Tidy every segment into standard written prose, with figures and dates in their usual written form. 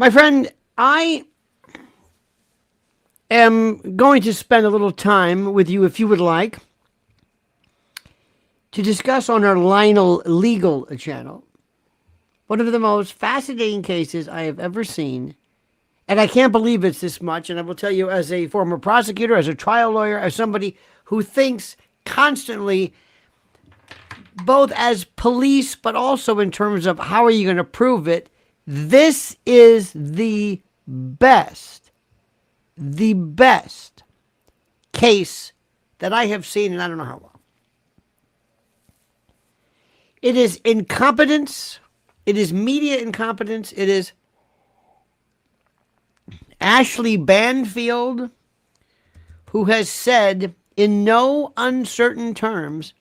My friend, I am going to spend a little time with you, if you would like, to discuss on our Lionel legal channel one of the most fascinating cases I have ever seen. And I can't believe it's this much. And I will tell you, as a former prosecutor, as a trial lawyer, as somebody who thinks constantly, both as police, but also in terms of how are you going to prove it, this is the best case that I have seen in I don't know how long. It is incompetence. It is media incompetence. It is Ashley Banfield, who has said in no uncertain terms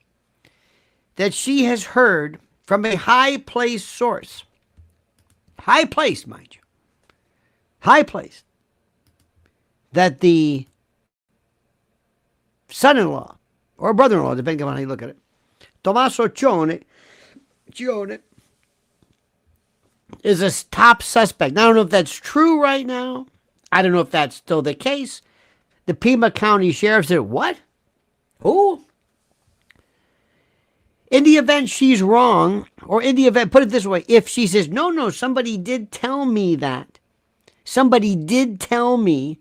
that she has heard from a high-placed source, high-placed, mind you, high-placed, that the son-in-law or brother-in-law, depending on how you look at it, Tommaso Cione, is a top suspect. Now, I don't know if that's true right now. I don't know if that's still the case. The Pima County Sheriff said, what? Who? In the event she's wrong, or in the event, put it this way, if she says, no, somebody did tell me that. Somebody did tell me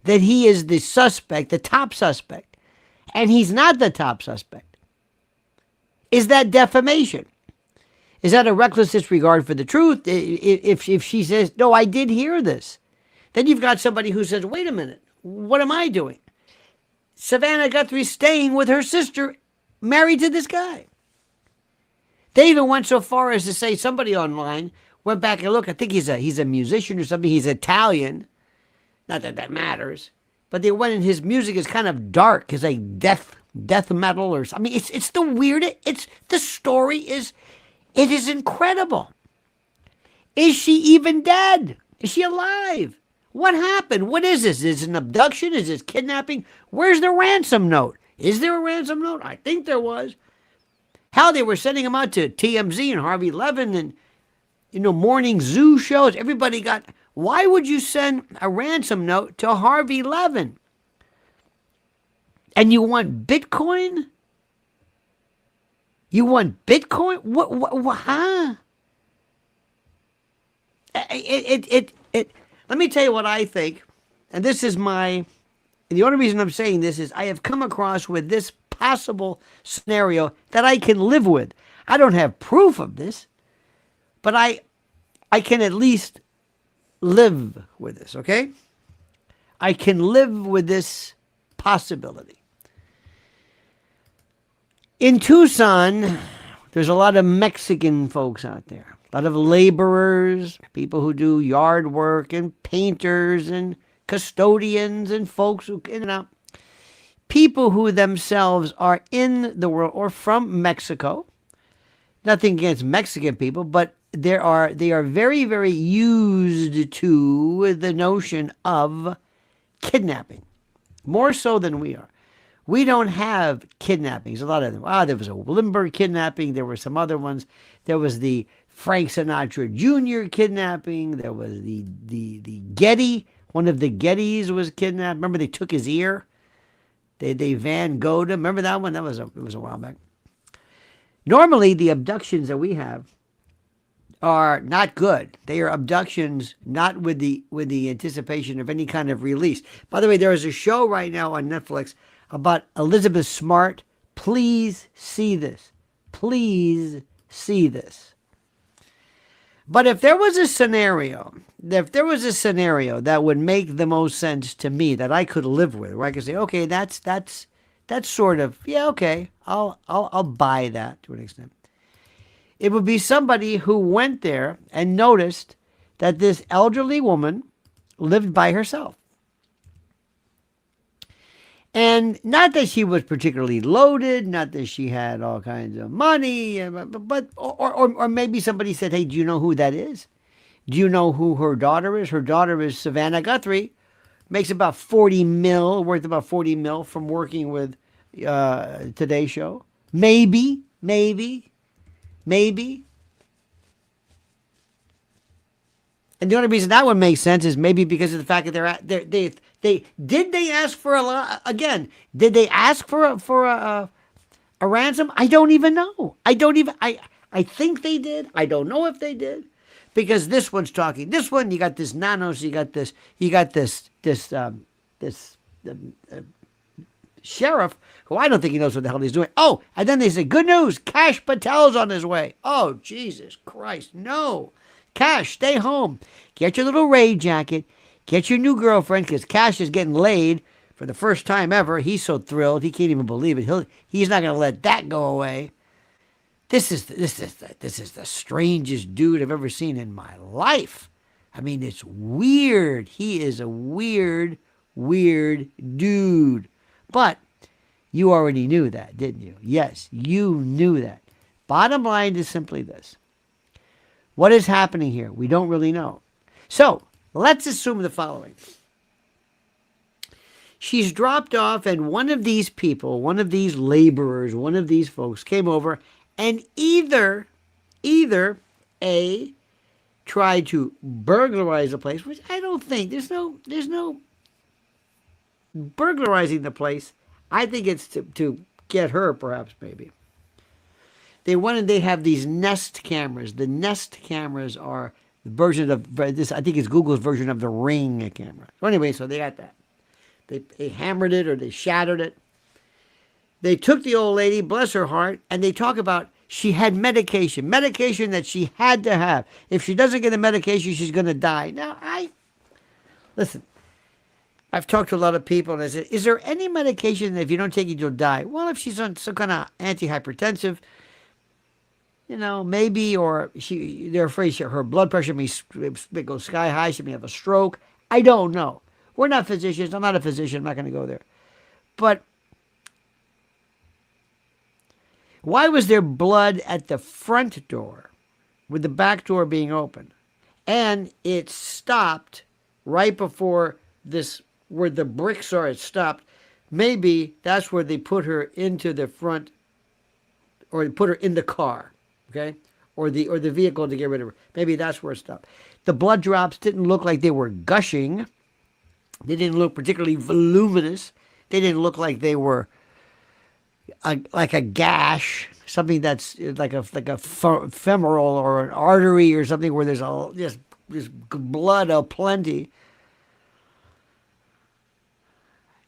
that he is the suspect, the top suspect, and he's not the top suspect. Is that defamation? Is that a reckless disregard for the truth? If she says, no, I did hear this, then you've got somebody who says, wait a minute, what am I doing? Savannah Guthrie's staying with her sister, married to this guy. They even went so far as to say, somebody online went back and looked. I think he's a musician or something. He's Italian. Not that that matters. But they went and his music is kind of dark. It's like death metal or something. I mean, it's the weirdest. The story is, it is incredible. Is she even dead? Is she alive? What happened? What is this? Is it an abduction? Is this kidnapping? Where's the ransom note? Is there a ransom note? I think there was. How they were sending them out to TMZ and Harvey Levin and, morning zoo shows. Everybody got, why would you send a ransom note to Harvey Levin? And you want Bitcoin? You want Bitcoin? What huh? Let me tell you what I think. And this is and the only reason I'm saying this is I have come across with this possible scenario that I can live with. I don't have proof of this, but I can at least live with this, okay? I can live with this possibility. In Tucson, there's a lot of Mexican folks out there, a lot of laborers, people who do yard work, and painters, and custodians, and folks who in and out. People who themselves are in the world or from Mexico. Nothing against Mexican people, but they are very, very used to the notion of kidnapping, more so than we are. We don't have kidnappings. A lot of them. There was a Limburg kidnapping. There were some other ones. There was the Frank Sinatra Jr. kidnapping. There was the Getty. One of the Gettys was kidnapped. Remember, they took his ear. They Van Gogh'd him. Remember that one? It was a while back. Normally, the abductions that we have are not good. They are abductions not with the anticipation of any kind of release. By the way, there is a show right now on Netflix about Elizabeth Smart. Please see this. Please see this. But if there was a scenario that would make the most sense to me, that I could live with, where I could say, okay, that's sort of, yeah, okay, I'll buy that to an extent. It would be somebody who went there and noticed that this elderly woman lived by herself. And not that she was particularly loaded, not that she had all kinds of money, but or maybe somebody said, hey, do you know who that is? Do you know who her daughter is? Her daughter is Savannah Guthrie, makes about 40 mil, worth about 40 mil from working with Today Show. Maybe. And the only reason that one makes sense is maybe because of the fact that they ask for a lot again. Did they ask for a ransom? I don't even know. I think they did. I don't know if they did, because this one's talking. This one, you got this Nanos. You got this sheriff who I don't think he knows what the hell he's doing. Oh, and then they say, good news, Cash Patel's on his way. Oh, Jesus Christ, no. Cash, stay home. Get your little raid jacket. Get your new girlfriend, because Cash is getting laid for the first time ever. He's so thrilled. He can't even believe it. He's not going to let that go away. This is the strangest dude I've ever seen in my life. I mean, it's weird. He is a weird dude. But you already knew that, didn't you? Yes, you knew that. Bottom line is simply this. What is happening here? We don't really know. So, let's assume the following. She's dropped off, and one of these people, one of these laborers, one of these folks came over and either A, tried to burglarize the place, which I don't think, there's no burglarizing the place. I think it's to get her, perhaps, maybe. They have these Nest cameras. The Nest cameras are the version of this. I think it's Google's version of the Ring camera. So anyway, so they got that. They hammered it or they shattered it. They took the old lady, bless her heart, and they talk about she had medication that she had to have. If she doesn't get the medication, she's going to die. Now, listen, I've talked to a lot of people, and I said, is there any medication that if you don't take it, you'll die? Well, if she's on some kind of antihypertensive, maybe, or they're afraid her blood pressure may go sky high, she may have a stroke. I don't know. We're not physicians. I'm not a physician. I'm not going to go there. But why was there blood at the front door with the back door being open? And it stopped right before this, where the bricks are, it stopped. Maybe that's where they put her into the front, or put her in the car, okay? Or the vehicle to get rid of her. Maybe that's where it stopped. The blood drops didn't look like they were gushing. They didn't look particularly voluminous. They didn't look like they were like a gash, something that's like a femoral or an artery or something where there's just blood aplenty.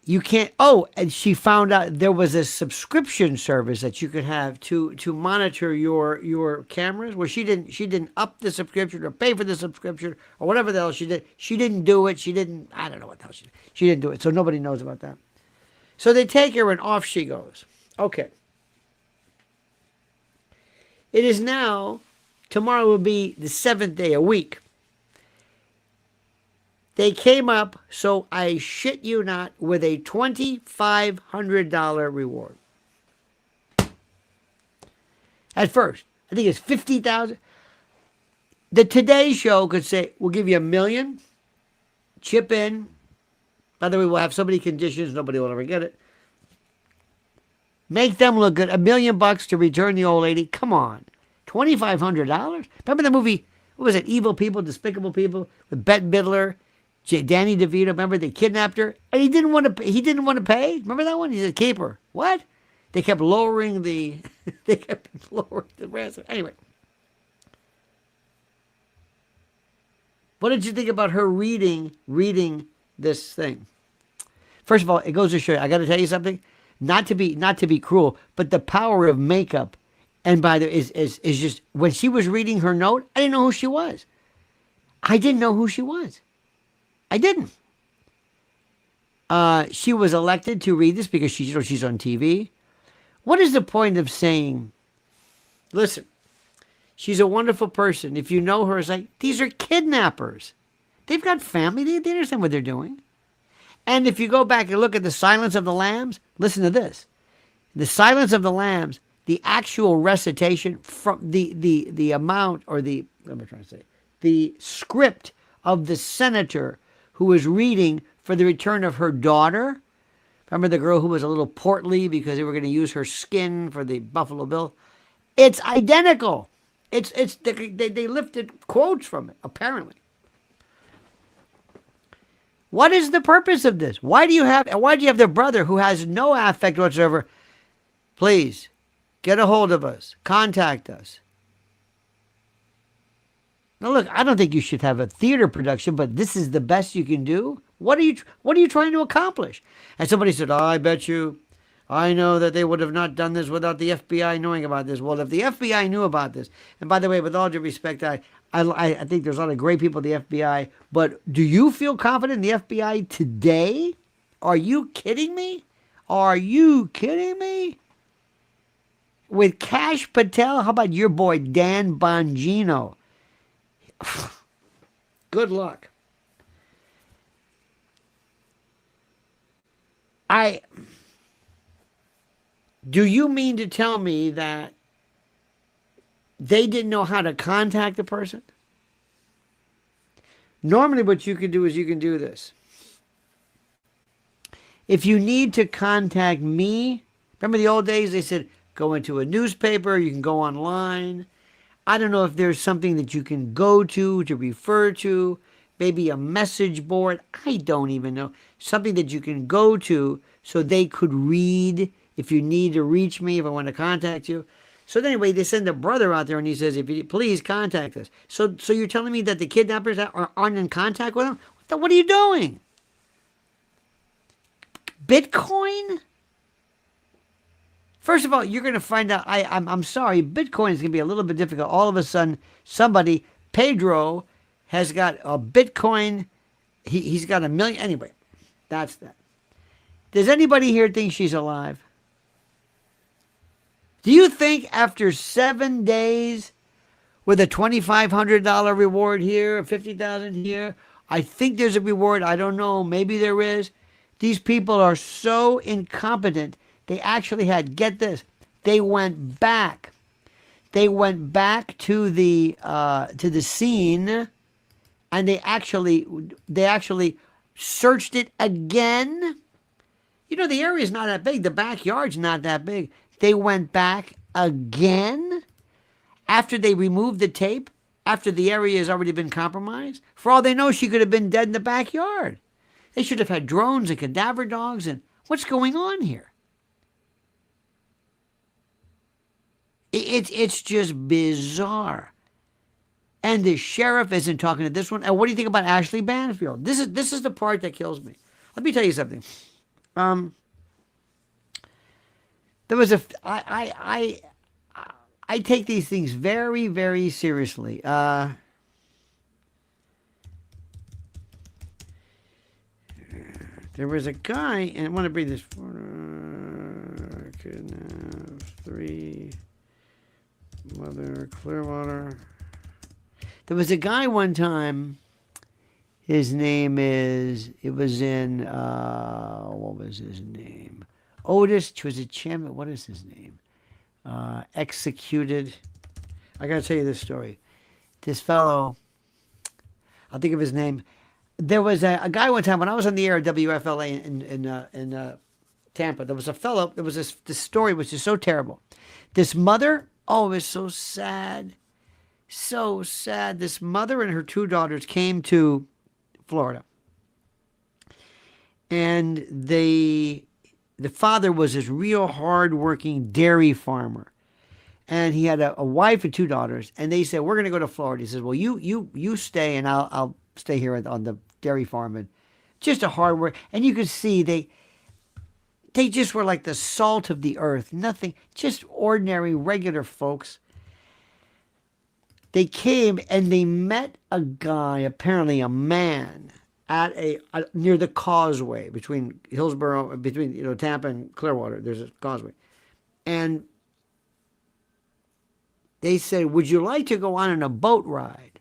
You can't. Oh, and she found out there was a subscription service that you could have to monitor your cameras. Where she didn't up the subscription or pay for the subscription or whatever the hell she did. She didn't do it. I don't know what the hell she did. She didn't do it. So nobody knows about that. So they take her and off she goes. Okay. It is now. Tomorrow will be the 7th day, a week. They came up, so I shit you not, with a $2,500 reward. At first, I think it's $50,000. The Today Show could say, we'll give you $1 million, chip in. By the way, we'll have so many conditions, nobody will ever get it. Make them look good. $1 million to return the old lady. Come on. $2,500? Remember the movie, what was it, Evil People, Despicable People, with Bette Midler? Danny DeVito, remember they kidnapped her, and he didn't want to pay. Remember that one? He said, "Keep her." What? They kept lowering the ransom. Anyway, what did you think about her reading this thing? First of all, it goes to show you. I got to tell you something. Not to be cruel, but the power of makeup. And by the way, is just when she was reading her note, I didn't know who she was. I didn't know who she was. I didn't. She was elected to read this because she's on TV. What is the point of saying, listen, she's a wonderful person. If you know her, it's like, these are kidnappers. They've got family. They understand what they're doing. And if you go back and look at the Silence of the Lambs, listen to this. The Silence of the Lambs, the actual recitation from the amount, or the, what am I trying to say? The script of the senator who was reading for the return of her daughter. Remember the girl who was a little portly because they were going to use her skin for the Buffalo Bill? It's identical. They lifted quotes from it, apparently. What is the purpose of this? Why do you have their brother who has no affect whatsoever? Please, get a hold of us. Contact us. Now look, I don't think you should have a theater production, but this is the best you can do? What are you trying to accomplish? And somebody said, oh, I bet you, I know that they would have not done this without the FBI knowing about this. Well, if the FBI knew about this, and by the way, with all due respect, I think there's a lot of great people at the FBI, but do you feel confident in the FBI today? Are you kidding me? Are you kidding me? With Kash Patel, how about your boy Dan Bongino? Good luck. Do you mean to tell me that they didn't know how to contact the person? Normally what you can do is you can do this. If you need to contact me, remember the old days they said go into a newspaper, you can go online. I don't know if there's something that you can go to refer to, maybe a message board. I don't even know. Something that you can go to so they could read if you need to reach me, if I want to contact you. So anyway, they send a brother out there and he says, if you please contact us. So you're telling me that the kidnappers aren't in contact with them? What are you doing? Bitcoin? First of all, you're going to find out, I'm sorry, Bitcoin is going to be a little bit difficult. All of a sudden, Pedro, has got a Bitcoin. He's got 1 million. Anyway, that's that. Does anybody here think she's alive? Do you think after 7 days with a $2,500 reward here, $50,000 here, I think there's a reward. I don't know. Maybe there is. These people are so incompetent. They actually had, get this, they went back. They went back to the scene, and they actually searched it again. You know, the area's not that big. The backyard's not that big. They went back again after they removed the tape, after the area has already been compromised. For all they know, she could have been dead in the backyard. They should have had drones and cadaver dogs. And what's going on here? It's just bizarre. And the sheriff isn't talking to this one. And what do you think about Ashley Banfield? This is the part that kills me. Let me tell you something. There was I take these things very, very seriously. There was a guy, and I want to bring this for kidnaps 3 Mother Clearwater. There was a guy one time. His name is. It was in. What was his name? Otis was a chairman. What is his name? Executed. I got to tell you this story. This fellow. I'll think of his name. There was a guy one time when I was on the air at WFLA in Tampa. There was a fellow. There was this story which is so terrible. This mother. Oh, it was so sad. So sad. This mother and her 2 daughters came to Florida. And the father was this real hard-working dairy farmer. And he had a wife and 2 daughters. And they said, we're going to go to Florida. He says, well, you stay and I'll stay here on the dairy farm. And just a hard work. And you could see they just were like the salt of the earth. Nothing, just ordinary, regular folks. They came and they met a guy, apparently a man, at near the causeway between Hillsborough, between Tampa and Clearwater. There's a causeway, and they said, "Would you like to go on a boat ride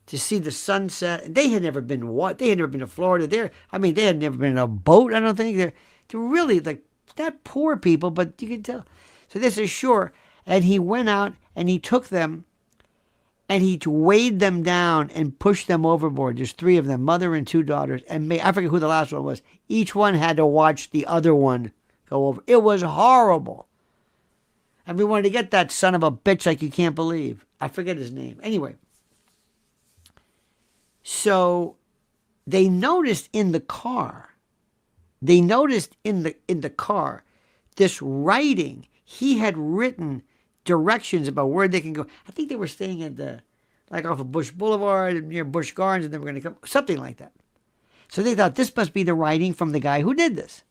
to see the sunset?" And they had never been They had never been to Florida. They had never been in a boat. I don't think they're really like not poor people, but you can tell. So they said, "Sure," and he went out and he took them. And he weighed them down and pushed them overboard. There's 3 of them, mother and 2 daughters. And I forget who the last one was. Each one had to watch the other one go over. It was horrible. And we wanted to get that son of a bitch like you can't believe. I forget his name. Anyway. So they noticed in the car, they noticed in the car, this writing. He had written directions about where they can go. I think they were staying at like off of Bush Boulevard near Busch Gardens, and they were going to come, something like that. So they thought this must be the writing from the guy who did this.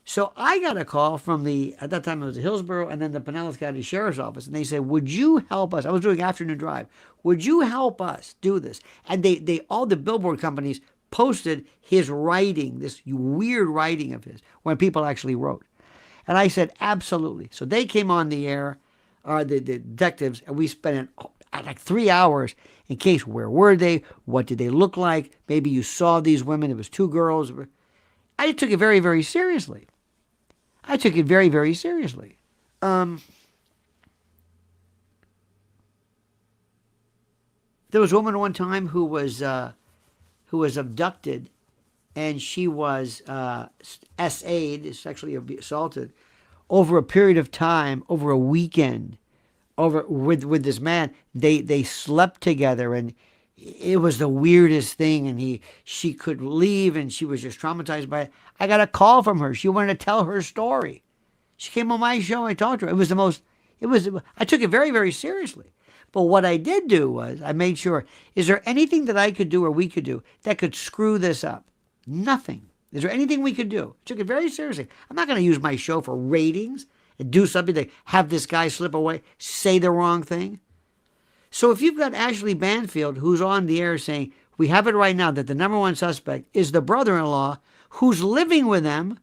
So I got a call from at that time it was the Hillsborough and then the Pinellas County Sheriff's Office, and they said, would you help us? I was doing afternoon drive. Would you help us do this? And they all the billboard companies posted his writing, this weird writing of his, when people actually wrote. And I said, absolutely. So they came on the air, the detectives, and we spent like 3 hours in case, where were they? What did they look like? Maybe you saw these women. It was 2 girls. I took it very, very seriously. I took it very, very seriously. There was a woman one time who was abducted, and she was SA'd, sexually assaulted, over a period of time, over a weekend, with this man. They slept together, and it was the weirdest thing. And she could leave, and she was just traumatized by it. I got a call from her. She wanted to tell her story. She came on my show. I talked to her. I took it very, very seriously. But what I did do was I made sure, is there anything that I could do or we could do that could screw this up? Nothing. Is there anything we could do? I took it very seriously. I'm not going to use my show for ratings and do something to have this guy slip away, say the wrong thing. So if you've got Ashley Banfield, who's on the air saying, we have it right now that the number one suspect is the brother-in-law who's living with them,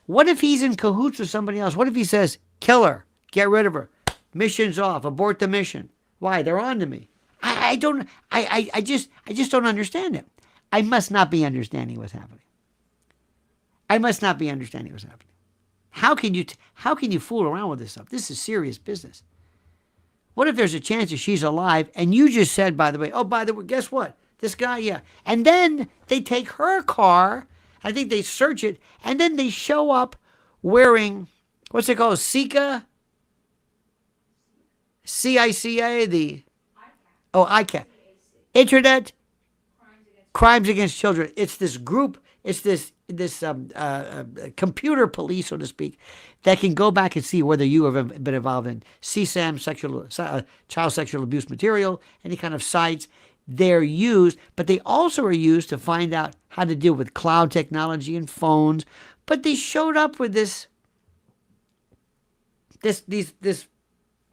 what if he's in cahoots with somebody else? What if he says, kill her, get rid of her, mission's off, abort the mission? Why? They're on to me. I just don't understand it. I must not be understanding what's happening. I must not be understanding what's happening. How can you fool around with this stuff? This is serious business. What if there's a chance that she's alive and you just said, by the way, guess what? This guy, yeah. And then they take her car, I think they search it, and then they show up wearing, what's it called, CICA? CICA, ICAC. Internet Crimes Against Children. It's this group, it's this computer police, so to speak, that can go back and see whether you have been involved in CSAM, child sexual abuse material, any kind of sites. They're used, but they also are used to find out how to deal with cloud technology and phones. But they showed up with this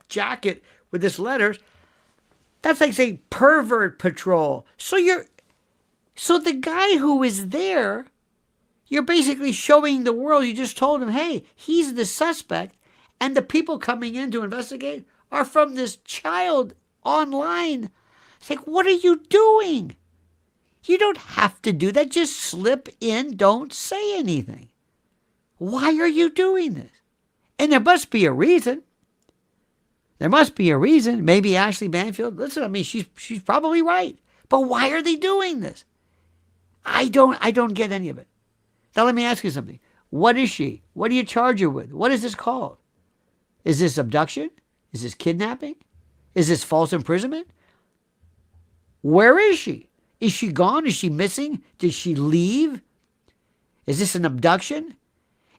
jacket with this letters. That's like saying pervert patrol. So the guy who is there, you're basically showing the world, you just told him, hey, he's the suspect, and the people coming in to investigate are from this child online. It's like, what are you doing? You don't have to do that. Just slip in, don't say anything. Why are you doing this? And there must be a reason. There must be a reason. Maybe Ashley Banfield, listen, I mean, she's probably right. But why are they doing this? I don't get any of it. Now let me ask you something. What is she? What do you charge her with? What is this called? Is this abduction? Is this kidnapping? Is this false imprisonment? Where is she? Is she gone? Is she missing? Did she leave? Is this an abduction?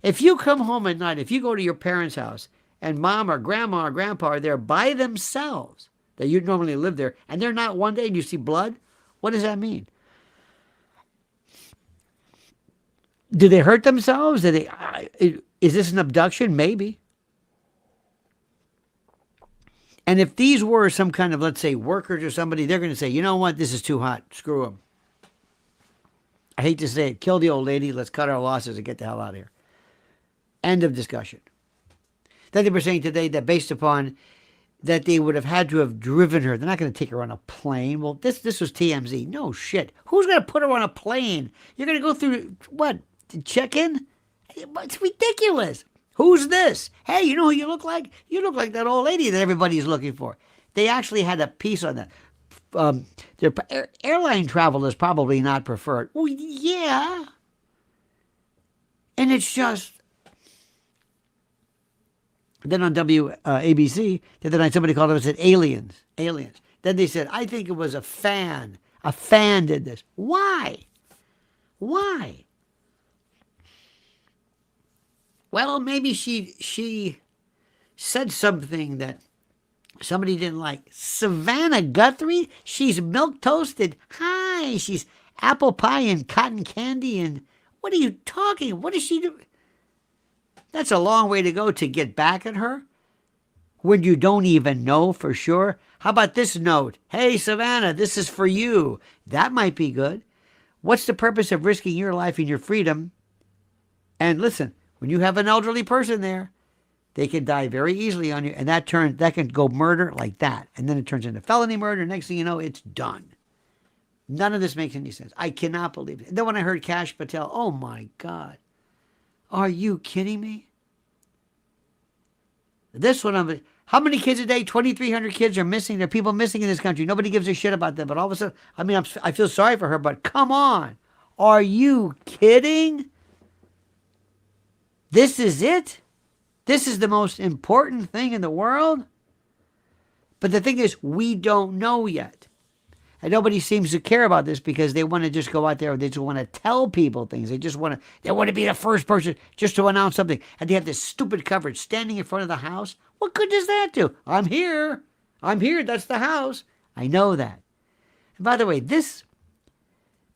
If you come home at night, if you go to your parents' house and mom or grandma or grandpa are there by themselves, that you normally live there, and they're not one day and you see blood, what does that mean? Do they hurt themselves? Is this an abduction? Maybe. And if these were some kind of, let's say, workers or somebody, they're going to say, you know what, this is too hot. Screw them. I hate to say it. Kill the old lady. Let's cut our losses and get the hell out of here. End of discussion. Then they were saying today that based upon that they would have had to have driven her. They're not going to take her on a plane. Well, this was TMZ. No shit. Who's going to put her on a plane? You're going to go through, what, check in? It's ridiculous. Who's this? Hey, you know who you look like? You look like that old lady that everybody's looking for. They actually had a piece on that. Their airline travel is probably not preferred. Well, yeah. And it's just... Then on WABC, the other night somebody called up and said, aliens. Then they said, I think it was a fan. A fan did this. Why? Why? Well, maybe she said something that somebody didn't like. Savannah Guthrie? She's milk toasted. Hi. She's apple pie and cotton candy. And what are you talking? What is she doing? That's a long way to go to get back at her when you don't even know for sure. How about this note? Hey, Savannah, this is for you. That might be good. What's the purpose of risking your life and your freedom? And listen, when you have an elderly person there, they can die very easily on you, and that can go murder like that. And then it turns into felony murder. Next thing you know, it's done. None of this makes any sense. I cannot believe it. And then when I heard Kash Patel, oh my God. Are you kidding me? This one, how many kids a day? 2,300 kids are missing. There are people missing in this country. Nobody gives a shit about them. But all of a sudden, I feel sorry for her, but come on. Are you kidding? This is it? This is the most important thing in the world? But the thing is, we don't know yet. And nobody seems to care about this because they want to just go out there and they just want to tell people things. They want to be the first person just to announce something. And they have this stupid coverage standing in front of the house. What good does that do? I'm here. That's the house. I know that. And by the way, these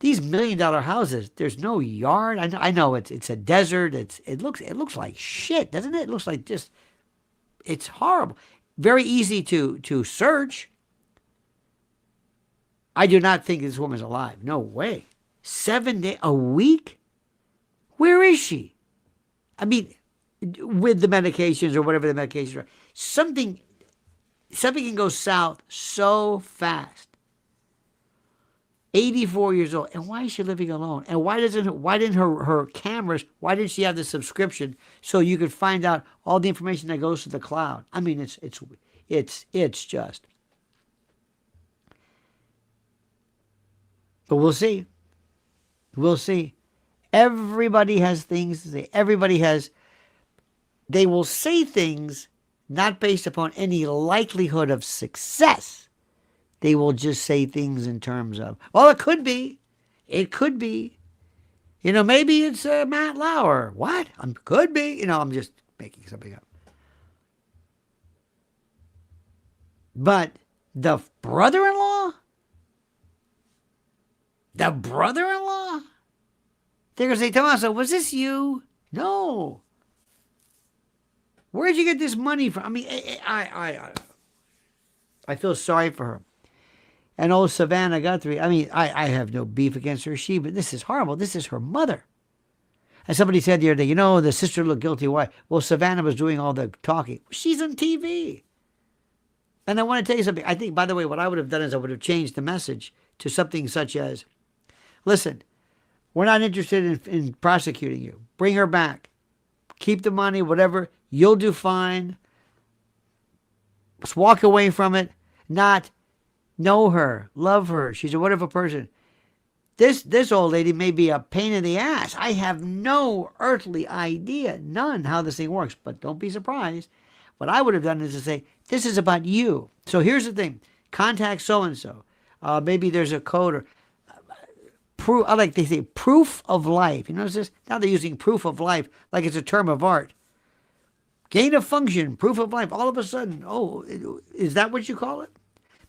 $1 million houses, there's no yard. I know it's a desert. It looks like shit, doesn't it? It looks like it's horrible. Very easy to search. I do not think this woman's alive. No way. 7 days a week? Where is she? I mean, with the medications or whatever the medications are, something can go south so fast. 84 years old. And why is she living alone? And why didn't her cameras, why didn't she have the subscription so you could find out all the information that goes to the cloud? I mean, it's just. But we'll see. We'll see. Everybody has things to say. They will say things not based upon any likelihood of success. They will just say things in terms of, well, it could be. It could be. Maybe it's Matt Lauer. What? Could be. I'm just making something up. But the brother-in-law? The brother-in-law? They're going to say, Tommaso, was this you? No. Where'd you get this money from? I mean, I feel sorry for her. And old Savannah Guthrie, I mean, I have no beef against her. But this is horrible. This is her mother. And somebody said the other day, the sister looked guilty. Why? Well, Savannah was doing all the talking. She's on TV. And I want to tell you something. I think, by the way, what I would have done is I would have changed the message to something such as, listen, we're not interested in prosecuting you. Bring her back. Keep the money, whatever. You'll do fine. Just walk away from it. Not know her, love her. She's a wonderful person. This old lady may be a pain in the ass. I have no earthly idea, none, how this thing works. But don't be surprised. What I would have done is to say, this is about you. So here's the thing. Contact so-and-so. Maybe there's a code or proof. I like they say proof of life. Notice this? Now they're using proof of life like it's a term of art. Gain of function, proof of life. All of a sudden, is that what you call it?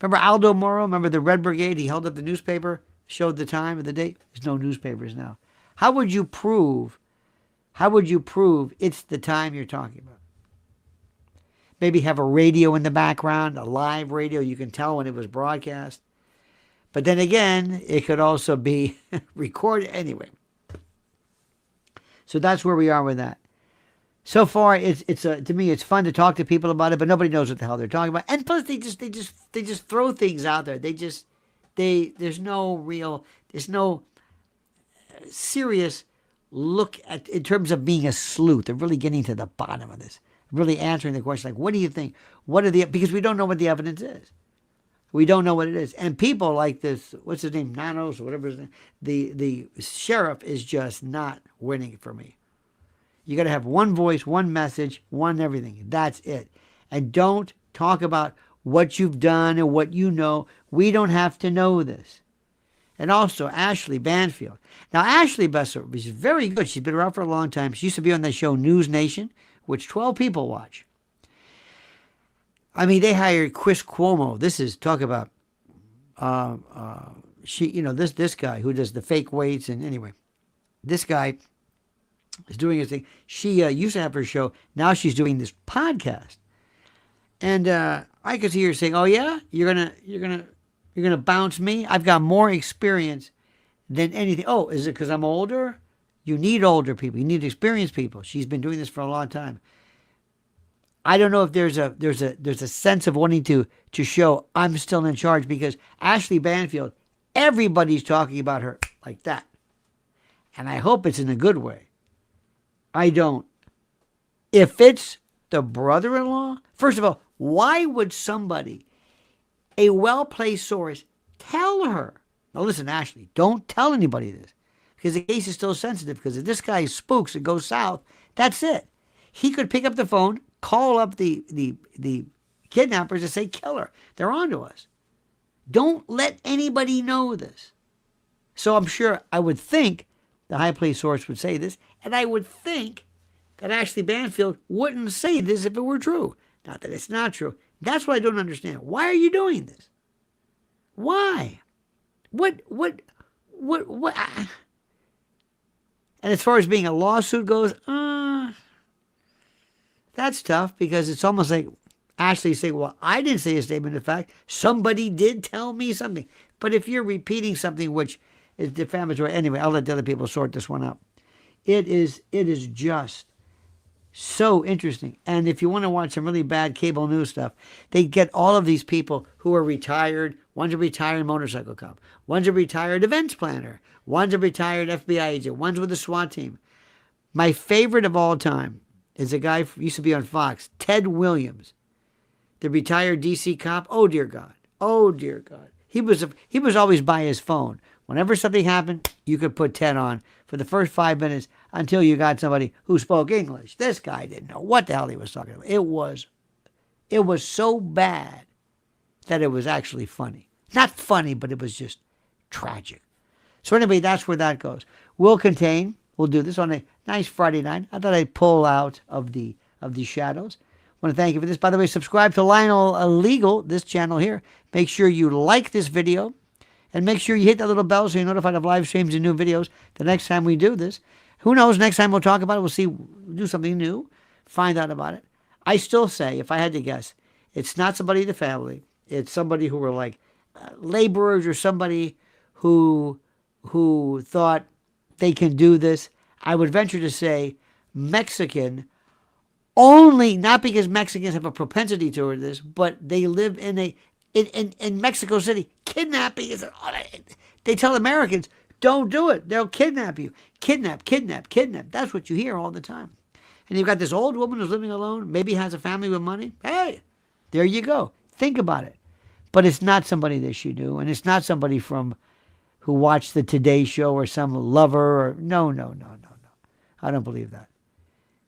Remember Aldo Moro? Remember the Red Brigade? He held up the newspaper, showed the time of the date. There's no newspapers now. How would you prove it's the time you're talking about? Maybe have a radio in the background, a live radio. You can tell when it was broadcast. But then again, it could also be recorded. Anyway. So that's where we are with that. So far, to me, it's fun to talk to people about it, but nobody knows what the hell they're talking about. And plus, they just throw things out there. There's no serious look at in terms of being a sleuth. They're really getting to the bottom of this. Really answering the question, like, what do you think? Because we don't know what the evidence is. We don't know what it is. And people like this, what's his name, Nanos, or whatever his name, the sheriff is just not winning for me. You got to have one voice, one message, one everything. That's it. And don't talk about what you've done and what you know. We don't have to know this. And also Ashley Banfield. Now, Ashley Besser is very good. She's been around for a long time. She used to be on that show News Nation, which 12 people watch. I mean, they hired Chris Cuomo. This is, talk about, this guy who does the fake weights. And anyway, this guy is doing his thing. She used to have her show. Now she's doing this podcast. And I could see her saying, "Oh yeah, you're gonna bounce me? I've got more experience than anything." Oh, is it because I'm older? You need older people. You need experienced people. She's been doing this for a long time. I don't know if there's a sense of wanting to show I'm still in charge, because Ashley Banfield, everybody's talking about her like that, and I hope it's in a good way. I don't. If it's the brother-in-law, first of all, why would somebody, a well-placed source, tell her? Now listen, Ashley, don't tell anybody this, because the case is still sensitive, because if this guy spooks and goes south, that's it. He could pick up the phone, call up the kidnappers and say, "Kill her. They're on to us." Don't let anybody know this. So I'm sure, I would think the high-placed source would say this, and I would think that Ashley Banfield wouldn't say this if it were true. Not that it's not true. That's what I don't understand. Why are you doing this? Why? What? And as far as being a lawsuit goes, that's tough, because it's almost like Ashley saying, "Well, I didn't say a statement of fact. Somebody did tell me something." But if you're repeating something which is defamatory, anyway, I'll let the other people sort this one out. It is just so interesting. And if you want to watch some really bad cable news stuff, they get all of these people who are retired. One's a retired motorcycle cop. One's a retired events planner. One's a retired FBI agent. One's with the SWAT team. My favorite of all time is a guy who used to be on Fox, Ted Williams, the retired DC cop. Oh, dear God. Oh, dear God. He was always by his phone. Whenever something happened, you could put Ted on for the first 5 minutes until you got somebody who spoke English. This guy didn't know what the hell he was talking about. It was so bad that it was actually funny. Not funny, but it was just tragic. So anyway, that's where that goes. We'll do this on a nice Friday night. I thought I'd pull out of the shadows. I want to thank you for this. By the way, subscribe to Lionel Illegal, this channel here. Make sure you like this video. And make sure you hit that little bell so you're notified of live streams and new videos the next time we do this. Who knows? Next time we'll talk about it. We'll do something new. Find out about it. I still say, if I had to guess, it's not somebody in the family. It's somebody who were like laborers, or somebody who thought they can do this. I would venture to say Mexican, only not because Mexicans have a propensity toward this, but they live in Mexico City. Kidnapping is, they tell Americans, don't do it. They'll kidnap you. Kidnap. That's what you hear all the time. And you've got this old woman who's living alone, maybe has a family with money. Hey, there you go. Think about it. But it's not somebody that you knew, and it's not somebody who watched the Today Show, or some lover, or no. I don't believe that.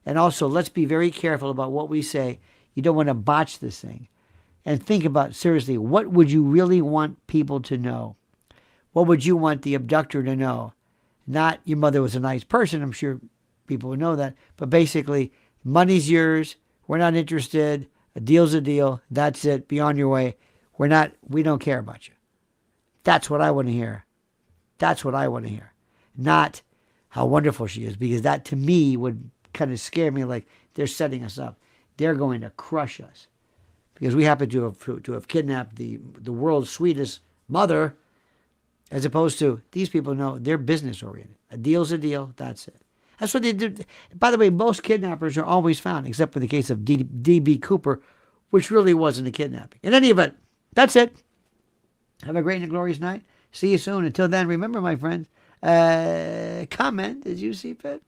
And also, let's be very careful about what we say. You don't want to botch this thing. And think about, seriously, what would you really want people to know? What would you want the abductor to know? Not your mother was a nice person. I'm sure people would know that. But basically, money's yours. We're not interested. A deal's a deal. That's it. Be on your way. We don't care about you. That's what I want to hear. That's what I want to hear. Not how wonderful she is, because that to me would kind of scare me, like they're setting us up. They're going to crush us. Because we happen to have kidnapped the world's sweetest mother, as opposed to these people know they're business oriented. A deal's a deal. That's it. That's what they do. By the way, most kidnappers are always found, except for the case of D.B. Cooper, which really wasn't a kidnapping. In any event, that's it. Have a great and glorious night. See you soon. Until then, remember, my friends, comment as you see fit.